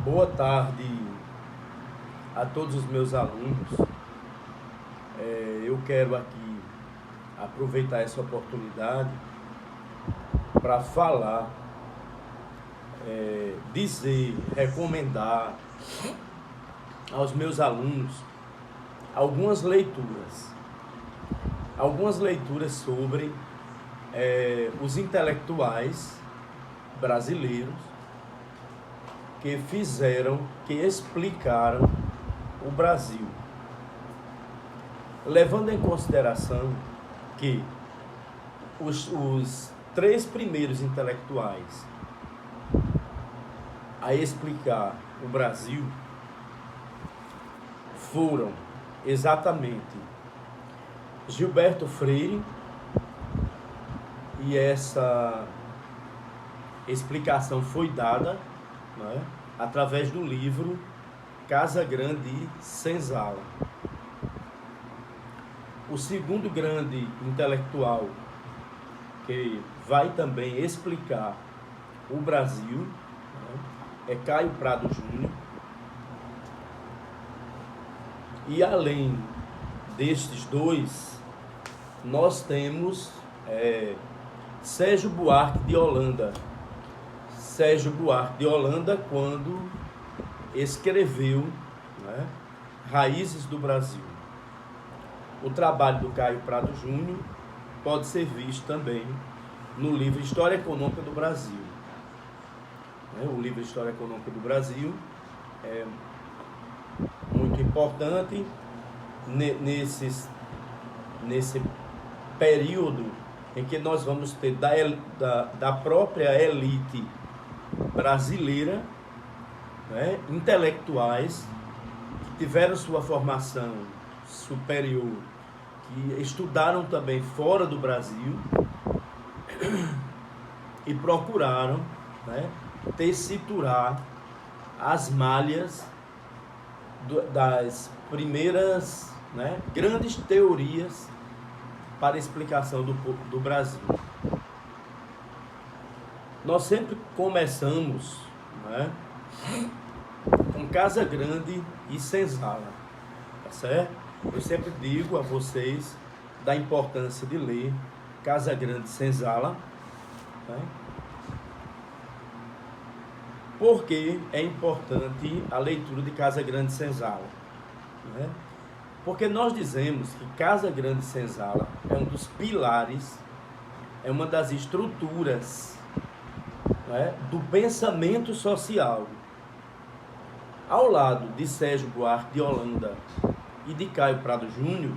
Boa tarde a todos os meus alunos. Eu quero aqui aproveitar essa oportunidade para falar, dizer, recomendar aos meus alunos algumas leituras sobre os intelectuais brasileiros que explicaram o Brasil, levando em consideração que os três primeiros intelectuais a explicar o Brasil foram exatamente Gilberto Freire, e essa explicação foi dada, né, através do livro Casagrande e Senzala. O segundo grande intelectual que vai também explicar o Brasil, né, é Caio Prado Júnior. E além destes dois, nós temos Sérgio Buarque de Holanda. Sérgio Buarque de Holanda, quando escreveu, né, Raízes do Brasil. O trabalho do Caio Prado Júnior pode ser visto também no livro História Econômica do Brasil. O livro História Econômica do Brasil é muito importante nesse período em que nós vamos ter da própria elite brasileira, né, intelectuais que tiveram sua formação superior, que estudaram também fora do Brasil e procuraram, né, tessiturar as malhas das primeiras, né, grandes teorias para a explicação do Brasil. Nós sempre começamos, né, com Casagrande e Senzala, tá certo? Eu sempre digo a vocês da importância de ler Casagrande e Senzala, né? Por que é importante a leitura de Casagrande e Senzala, né? Porque nós dizemos que Casagrande e Senzala é um dos pilares, é uma das estruturas, né, do pensamento social. Ao lado de Sérgio Buarque de Holanda e de Caio Prado Júnior,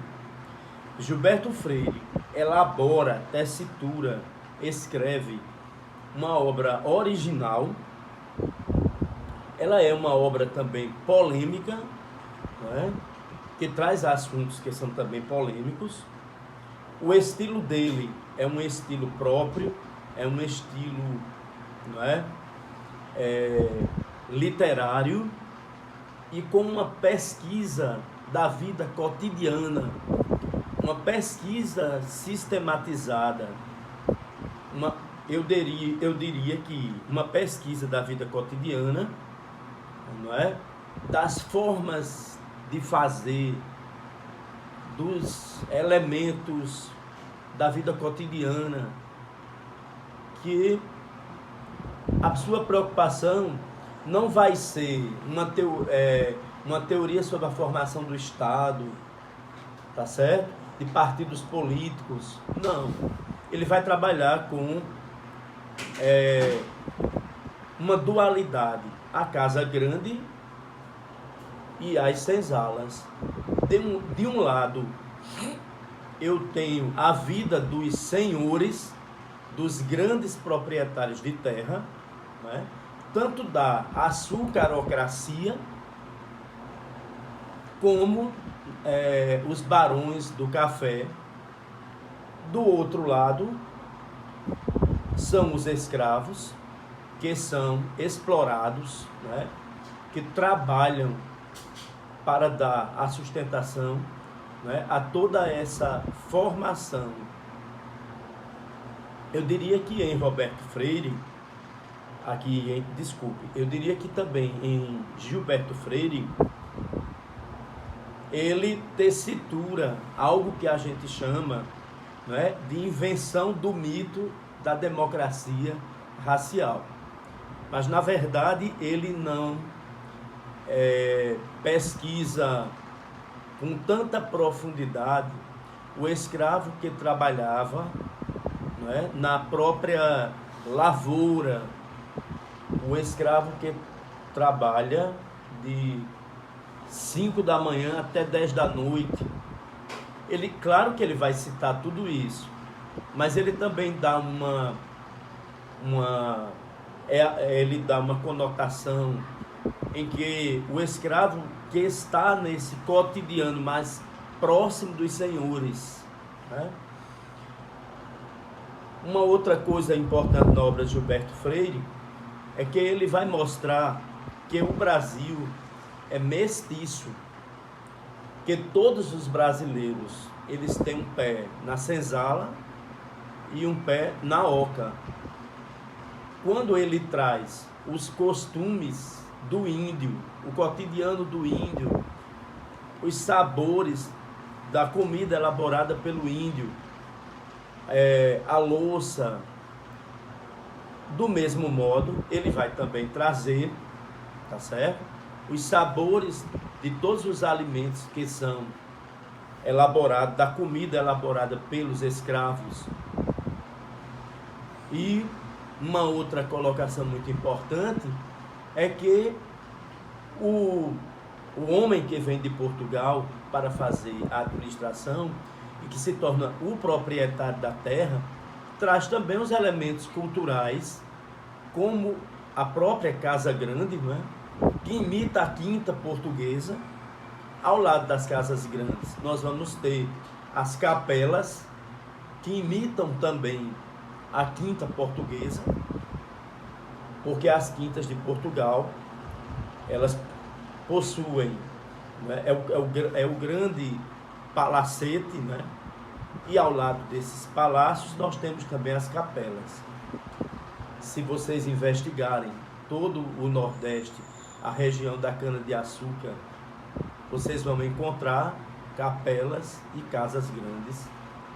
Gilberto Freire elabora, tessitura, escreve uma obra original. Ela é uma obra também polêmica, né, que traz assuntos que são também polêmicos. O estilo dele é um estilo próprio, é um estilo, não é, literário, e com uma pesquisa da vida cotidiana, uma pesquisa sistematizada, eu diria que uma pesquisa da vida cotidiana, não é, das formas de fazer, dos elementos da vida cotidiana, que a sua preocupação não vai ser uma teoria sobre a formação do Estado, tá certo? De partidos políticos. Não. Ele vai trabalhar com uma dualidade, a Casagrande e as senzalas. De um lado, eu tenho a vida dos senhores, dos grandes proprietários de terra, né? Tanto da açucarocracia, como os barões do café. Do outro lado, são os escravos, que são explorados, né? Que trabalham para dar a sustentação, né, a toda essa formação. Eu diria que em Roberto Freire, aqui, desculpe, eu diria que também em Gilberto Freire, ele tessitura algo que a gente chama, né, de invenção do mito da democracia racial. Mas, na verdade, ele não pesquisa com tanta profundidade o escravo que trabalhava, né, na própria lavoura, o escravo que trabalha de 5 da manhã até 10 da noite. Ele, claro que ele vai citar tudo isso, mas ele também dá ele dá uma conotação em que o escravo que está nesse cotidiano mais próximo dos senhores, né? Uma outra coisa importante na obra de Gilberto Freire é que ele vai mostrar que o Brasil é mestiço, que todos os brasileiros, eles têm um pé na senzala e um pé na oca. Quando ele traz os costumes do índio, o cotidiano do índio, os sabores da comida elaborada pelo índio, a louça, do mesmo modo, ele vai também trazer, tá certo? Os sabores de todos os alimentos que são elaborados, da comida elaborada pelos escravos. E uma outra colocação muito importante é que o homem que vem de Portugal para fazer a administração e que se torna o proprietário da terra, traz também os elementos culturais, como a própria Casa Grande, não é? Que imita a quinta portuguesa. Ao lado das casas grandes, nós vamos ter as capelas, que imitam também a quinta portuguesa, porque as quintas de Portugal, elas possuem, né, é o grande palacete, né? E ao lado desses palácios nós temos também as capelas. Se vocês investigarem todo o Nordeste, a região da cana-de-açúcar, vocês vão encontrar capelas e casas grandes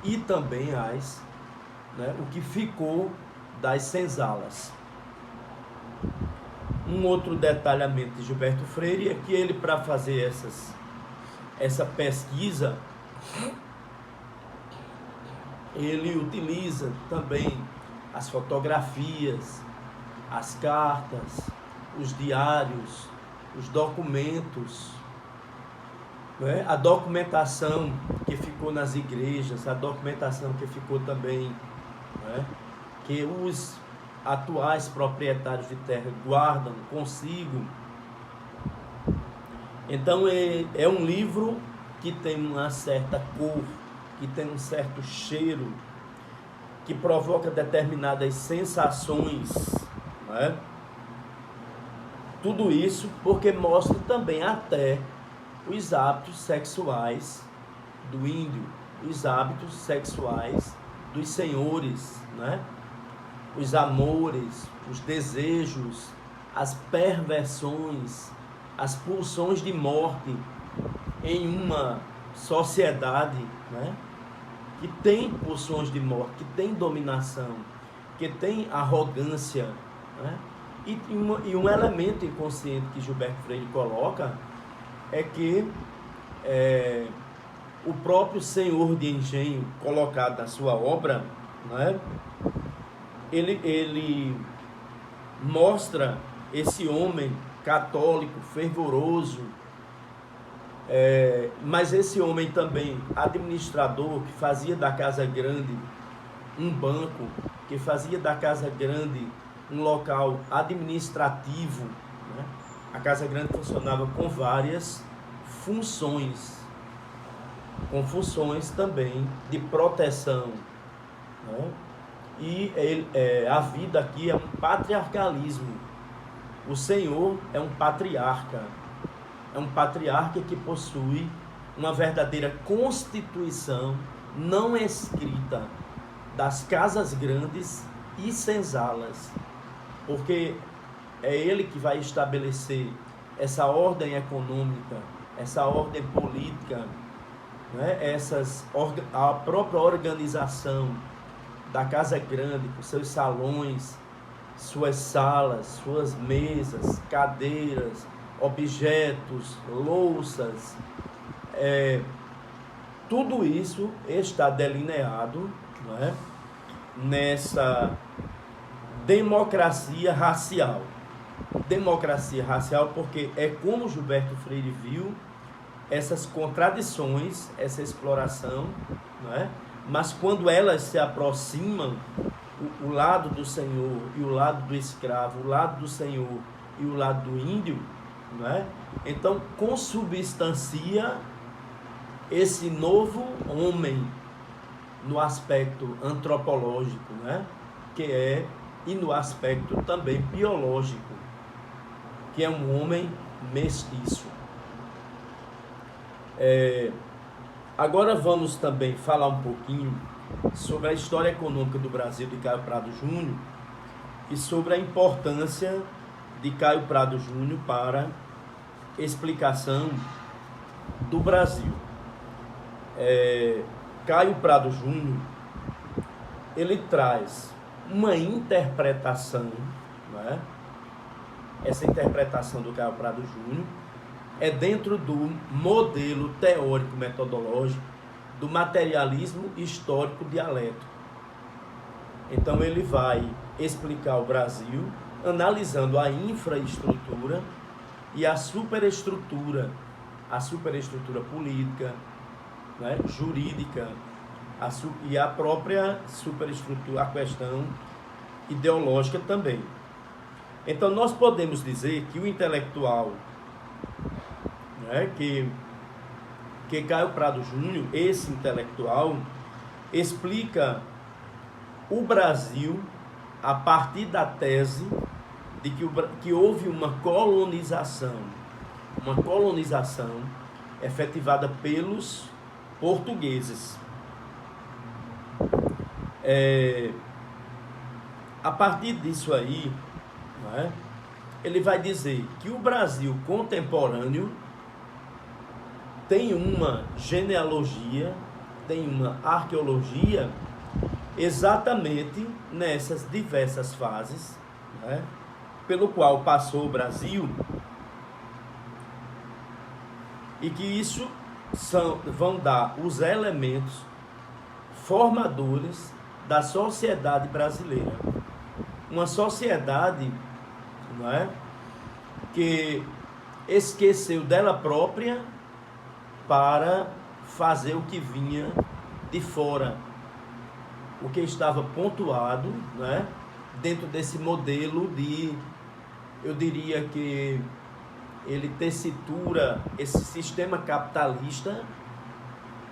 e também o que ficou das senzalas. Um outro detalhamento de Gilberto Freire é que ele, para fazer essa pesquisa, ele utiliza também as fotografias, as cartas, os diários, os documentos, né? A documentação que ficou nas igrejas, a documentação que ficou também, né, que os atuais proprietários de terra guardam consigo. Então é um livro que tem uma certa cor, que tem um certo cheiro, que provoca determinadas sensações, né? Tudo isso porque mostra também até os hábitos sexuais do índio, os hábitos sexuais dos senhores, né? Os amores, os desejos, as perversões, as pulsões de morte em uma sociedade, né, que tem pulsões de morte, que tem dominação, que tem arrogância, né? E um elemento inconsciente que Gilberto Freire coloca é que o próprio senhor de engenho colocado na sua obra, né, ele mostra esse homem católico, fervoroso, mas esse homem também administrador, que fazia da Casa Grande um banco, que fazia da Casa Grande um local administrativo, né? A Casa Grande funcionava com várias funções, com funções também de proteção, né? E a vida aqui é um patriarcalismo. O Senhor é um patriarca que possui uma verdadeira constituição não escrita das casas grandes e senzalas, porque é ele que vai estabelecer essa ordem econômica, essa ordem política, né? A própria organização da Casa Grande, com seus salões, suas salas, suas mesas, cadeiras, objetos, louças, tudo isso está delineado, né, nessa democracia racial. Democracia racial porque é como Gilberto Freire viu essas contradições, essa exploração, né, mas quando elas se aproximam, o lado do senhor e o lado do escravo, o lado do senhor e o lado do índio, né, então consubstancia esse novo homem no aspecto antropológico, né, e no aspecto também biológico, que é um homem mestiço. Agora vamos também falar um pouquinho sobre a história econômica do Brasil de Caio Prado Júnior e sobre a importância de Caio Prado Júnior para explicação do Brasil. Caio Prado Júnior, ele traz uma interpretação, né? Essa interpretação do Caio Prado Júnior é dentro do modelo teórico metodológico do materialismo histórico dialético. Então ele vai explicar o Brasil analisando a infraestrutura e a superestrutura política, né, jurídica, e a própria superestrutura, a questão ideológica também. Então nós podemos dizer que o intelectual, né, que Caio Prado Júnior, esse intelectual, explica o Brasil a partir da tese de que houve uma colonização efetivada pelos portugueses. A partir disso aí, né, ele vai dizer que o Brasil contemporâneo tem uma genealogia, tem uma arqueologia exatamente nessas diversas fases, né, pelo qual passou o Brasil, e que isso vão dar os elementos formadores da sociedade brasileira. Uma sociedade, não é, que esqueceu dela própria para fazer o que vinha de fora, o que estava pontuado, né, dentro desse modelo eu diria que ele tessitura esse sistema capitalista,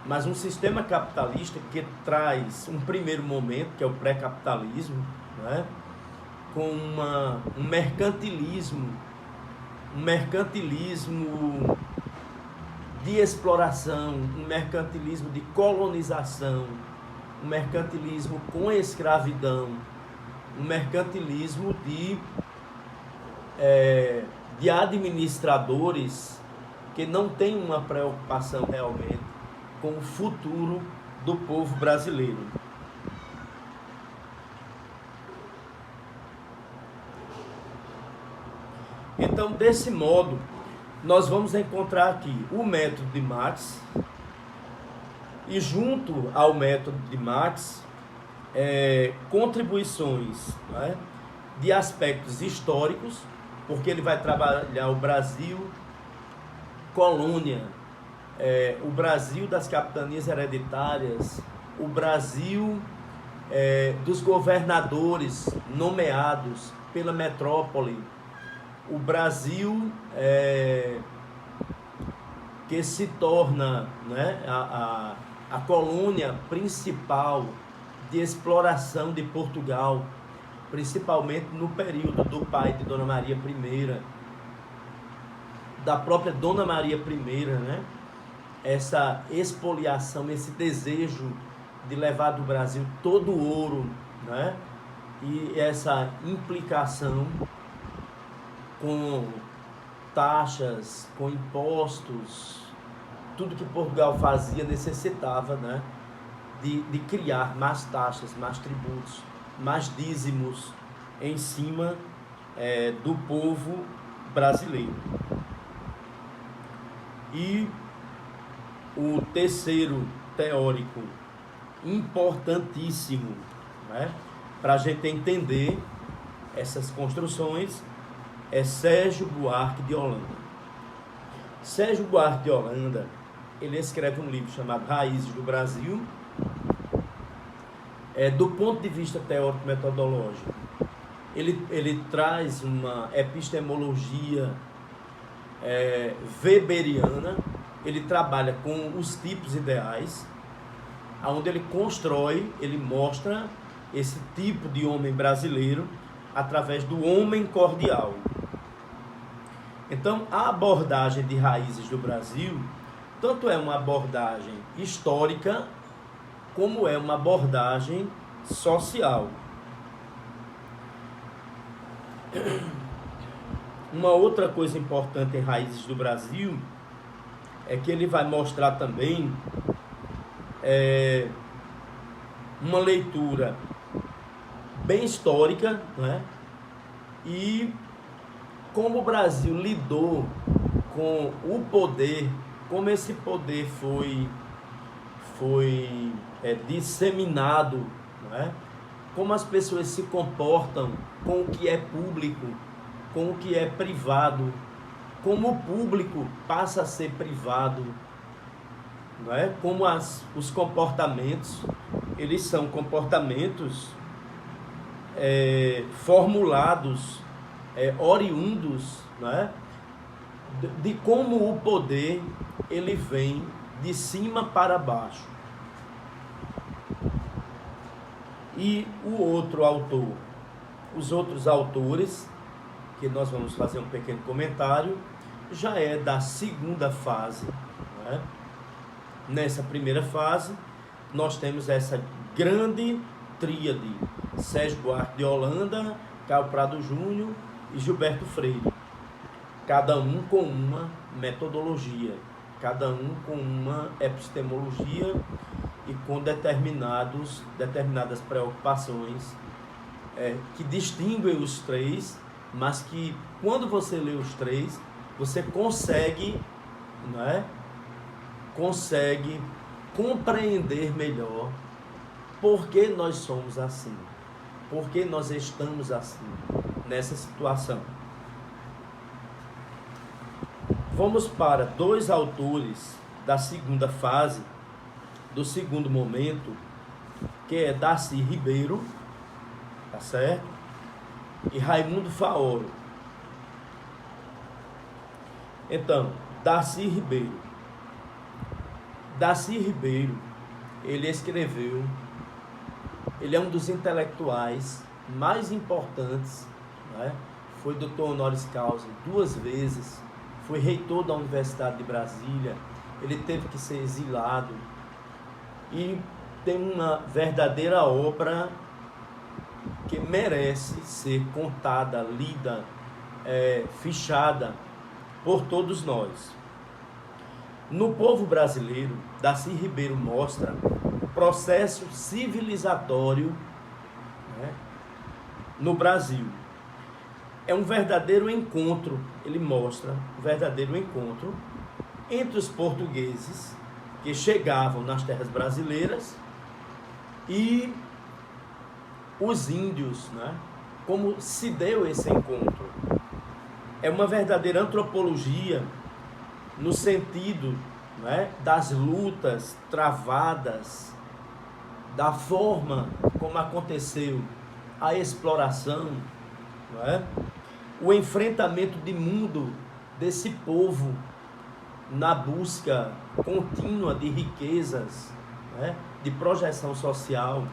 mas um sistema capitalista que traz um primeiro momento, que é o pré-capitalismo, né, com um mercantilismo de exploração, um mercantilismo de colonização, um mercantilismo com escravidão, um mercantilismo de administradores que não têm uma preocupação realmente com o futuro do povo brasileiro. Então, desse modo, nós vamos encontrar aqui o método de Marx, e junto ao método de Marx, contribuições, né, de aspectos históricos, porque ele vai trabalhar o Brasil colônia, o Brasil das capitanias hereditárias, o Brasil dos governadores nomeados pela metrópole, o Brasil que se torna, né, a colônia principal de exploração de Portugal, principalmente no período do pai de Dona Maria I, da própria Dona Maria I, né? Essa expoliação, esse desejo de levar do Brasil todo o ouro, né, e essa implicação com taxas, com impostos, tudo que Portugal fazia necessitava, né, de criar mais taxas, mais tributos, mais dízimos em cima do povo brasileiro. E o terceiro teórico importantíssimo, né, para a gente entender essas construções é Sérgio Buarque de Holanda. Sérgio Buarque de Holanda, ele escreve um livro chamado Raízes do Brasil, do ponto de vista teórico-metodológico. Ele traz uma epistemologia weberiana, ele trabalha com os tipos ideais, onde ele constrói, ele mostra esse tipo de homem brasileiro através do homem cordial. Então, a abordagem de Raízes do Brasil, tanto é uma abordagem histórica, como é uma abordagem social. Uma outra coisa importante em Raízes do Brasil é que ele vai mostrar também uma leitura bem histórica, né? E como o Brasil lidou com o poder, como esse poder foi disseminado, né? Como as pessoas se comportam com o que é público, com o que é privado, como o público passa a ser privado, não é? Como os comportamentos, eles são comportamentos formulados, oriundos, não é? De como o poder ele vem de cima para baixo. E o outro autor, os outros autores, que nós vamos fazer um pequeno comentário, já é da segunda fase, né? Nessa primeira fase, nós temos essa grande tríade: Sérgio Buarque de Holanda, Caio Prado Júnior e Gilberto Freire. Cada um com uma metodologia, cada um com uma epistemologia e com determinadas preocupações que distinguem os três, mas que quando você lê os três, você consegue, né, consegue compreender melhor por que nós somos assim, por que nós estamos assim, nessa situação. Vamos para dois autores da segunda fase, do segundo momento, que é Darcy Ribeiro, tá certo? E Raimundo Faoro. Então, Darcy Ribeiro, ele escreveu, ele é um dos intelectuais mais importantes, né? Foi doutor honoris causa 2 vezes, foi reitor da Universidade de Brasília, ele teve que ser exilado e tem uma verdadeira obra que merece ser contada, lida, fichada por todos nós. No povo brasileiro, Darcy Ribeiro mostra o processo civilizatório, né, no Brasil. É um verdadeiro encontro, ele mostra um verdadeiro encontro entre os portugueses que chegavam nas terras brasileiras e os índios, né? Como se deu esse encontro. É uma verdadeira antropologia no sentido, né, das lutas travadas, da forma como aconteceu a exploração, não é? O enfrentamento de mundo desse povo na busca contínua de riquezas, né, de projeção social.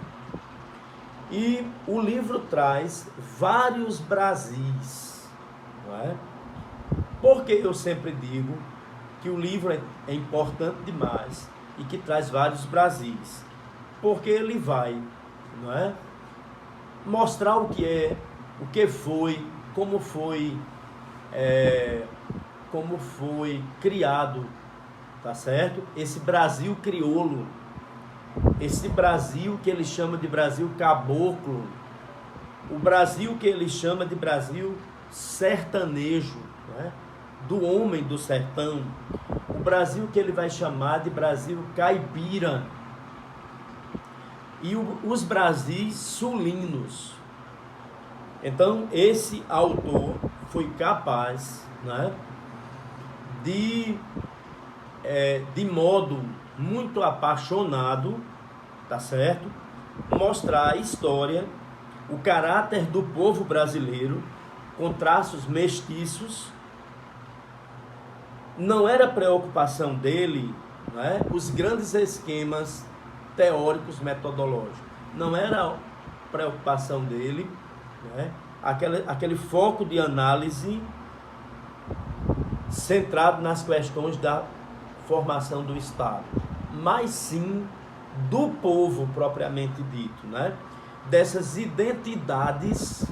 E o livro traz vários Brasis, não é? Porque eu sempre digo que o livro é importante demais e que traz vários Brasis, porque ele vai, não é, mostrar o que é, o que foi, como foi criado, tá certo? Esse Brasil crioulo, esse Brasil que ele chama de Brasil caboclo, o Brasil que ele chama de Brasil sertanejo, né? Do homem do sertão, o Brasil que ele vai chamar de Brasil caipira, e os Brasis sulinos. Então, esse autor foi capaz, né, de modo muito apaixonado, tá certo? Mostrar a história, o caráter do povo brasileiro, com traços mestiços. Não era preocupação dele, né, os grandes esquemas teóricos metodológicos. Não era preocupação dele, né, aquele foco de análise centrado nas questões da formação do Estado, mas sim do povo propriamente dito, né, dessas identidades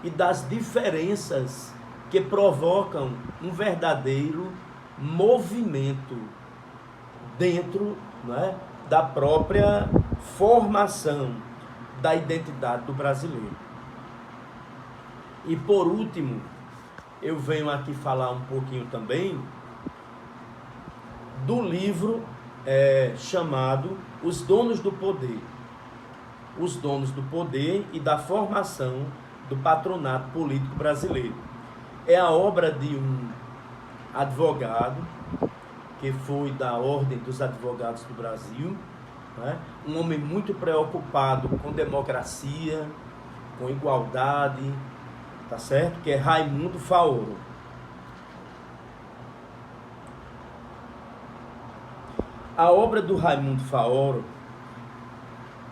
e das diferenças que provocam um verdadeiro movimento dentro, né, da própria formação da identidade do brasileiro. E por último, eu venho aqui falar um pouquinho também do livro chamado Os Donos do Poder. Os Donos do Poder e da Formação do Patronato Político Brasileiro. É a obra de um advogado que foi da Ordem dos Advogados do Brasil, né? Um homem muito preocupado com democracia, com igualdade, tá certo? Que é Raimundo Faoro. A obra do Raimundo Faoro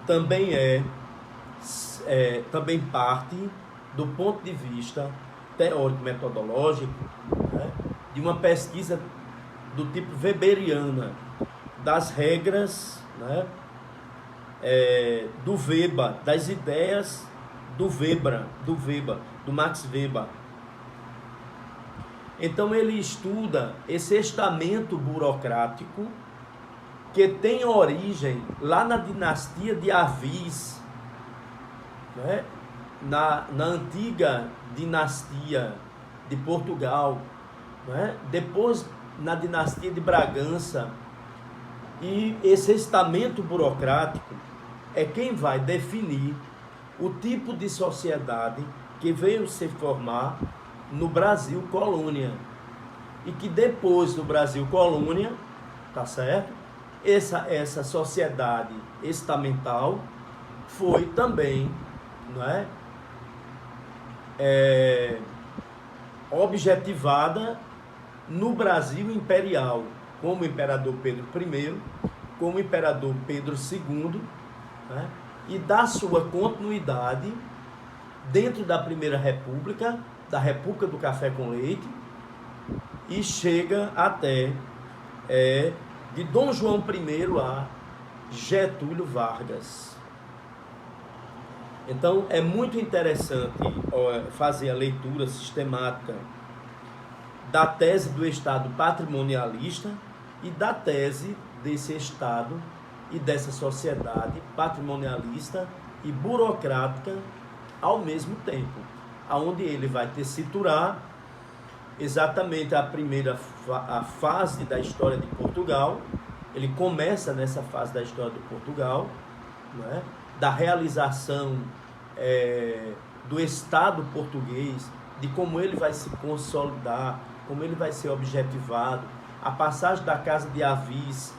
também também parte do ponto de vista teórico-metodológico, né, de uma pesquisa do tipo weberiana, das regras, né, do Weber, das ideias do Weber, do Max Weber. Então ele estuda esse estamento burocrático que tem origem lá na dinastia de Avis, né, na antiga dinastia de Portugal, né, depois na dinastia de Bragança. E esse estamento burocrático é quem vai definir o tipo de sociedade que veio se formar no Brasil colônia, e que depois do Brasil colônia, tá certo? Essa sociedade estamental foi também, não é, objetivada no Brasil imperial, como o imperador Pedro I, como o imperador Pedro II, né, e da sua continuidade dentro da Primeira República, da República do Café com Leite, e chega até de Dom João I a Getúlio Vargas. Então é muito interessante fazer a leitura sistemática da tese do Estado patrimonialista e da tese desse Estado e dessa sociedade patrimonialista e burocrática ao mesmo tempo, aonde ele vai tessiturar exatamente a fase da história de Portugal. Ele começa nessa fase da história de Portugal, né, da realização do Estado português, de como ele vai se consolidar, como ele vai ser objetivado, a passagem da Casa de Avis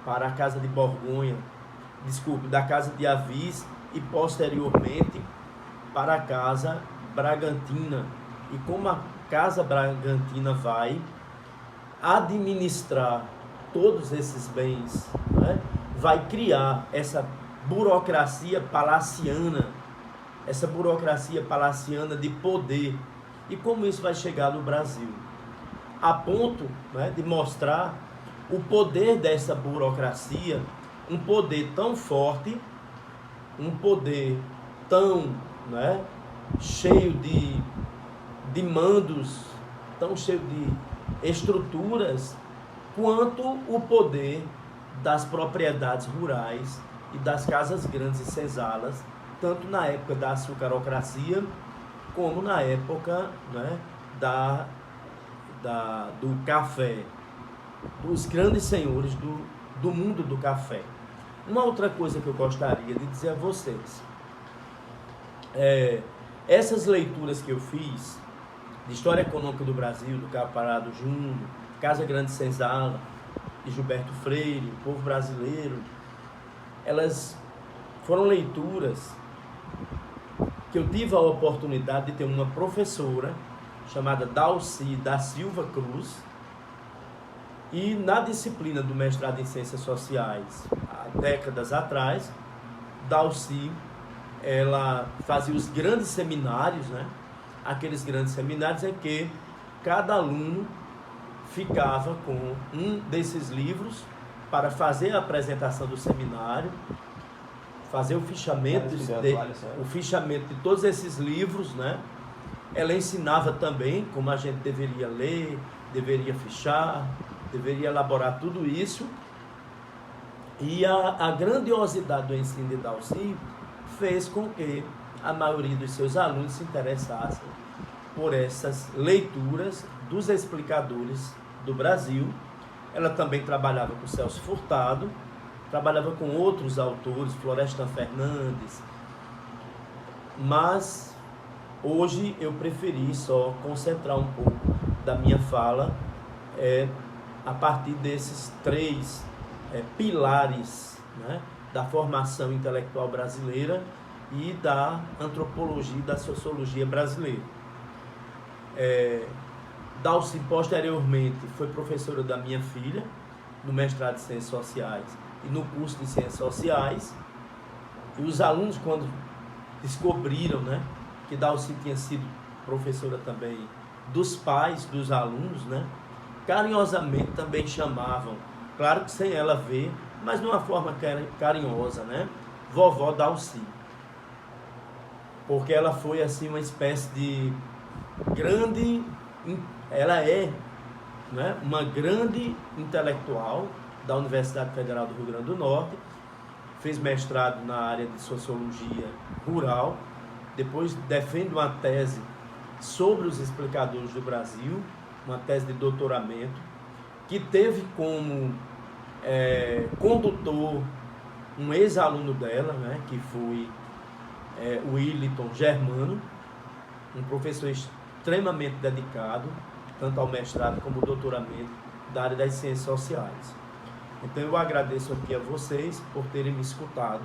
para a Casa de Borgonha, da Casa de Avis e posteriormente para a Casa Bragantina, e como a Casa Bragantina vai administrar todos esses bens, né? Vai criar essa burocracia palaciana de poder, e como isso vai chegar no Brasil, a ponto, né, de mostrar o poder dessa burocracia, um poder tão forte, um poder tão, né, cheio de mandos, tão cheio de estruturas, quanto o poder das propriedades rurais e das casas grandes e senzalas, tanto na época da açucarocracia, como na época, né, do café, dos grandes senhores do mundo do café. Uma outra coisa que eu gostaria de dizer a vocês, essas leituras que eu fiz, de História Econômica do Brasil, do Cabo Parado Júnior, Casa Grande Senzala, de Gilberto Freire, O Povo Brasileiro, elas foram leituras que eu tive a oportunidade de ter uma professora chamada Dalci da Silva Cruz, e na disciplina do mestrado em Ciências Sociais, há décadas atrás, Dalci, ela fazia os grandes seminários, né? Aqueles grandes seminários em que cada aluno ficava com um desses livros para fazer a apresentação do seminário, fazer o fichamento de todos esses livros, né? Ela ensinava também como a gente deveria ler, deveria fichar, deveria elaborar tudo isso. E a grandiosidade do ensino de Dalci fez com que a maioria dos seus alunos se interessassem por essas leituras dos explicadores do Brasil. Ela também trabalhava com Celso Furtado, trabalhava com outros autores, Florestan Fernandes, mas hoje eu preferi só concentrar um pouco da minha fala a partir desses três pilares, né, da formação intelectual brasileira e da antropologia e da sociologia brasileira. Dalci, posteriormente, foi professora da minha filha, no mestrado de Ciências Sociais e no curso de Ciências Sociais. E os alunos, quando descobriram, né, que Dalci tinha sido professora também dos pais dos alunos, né, carinhosamente também chamavam, claro que sem ela ver, mas de uma forma carinhosa, né, vovó Dalci. Porque ela foi assim uma espécie de grande, ela é, né, uma grande intelectual da Universidade Federal do Rio Grande do Norte, fez mestrado na área de Sociologia Rural, depois defende uma tese sobre os explicadores do Brasil, uma tese de doutoramento, que teve como condutor um ex-aluno dela, né, que foi o Williton Germano, um professor extremamente dedicado, tanto ao mestrado como ao doutoramento da área das ciências sociais. Então eu agradeço aqui a vocês por terem me escutado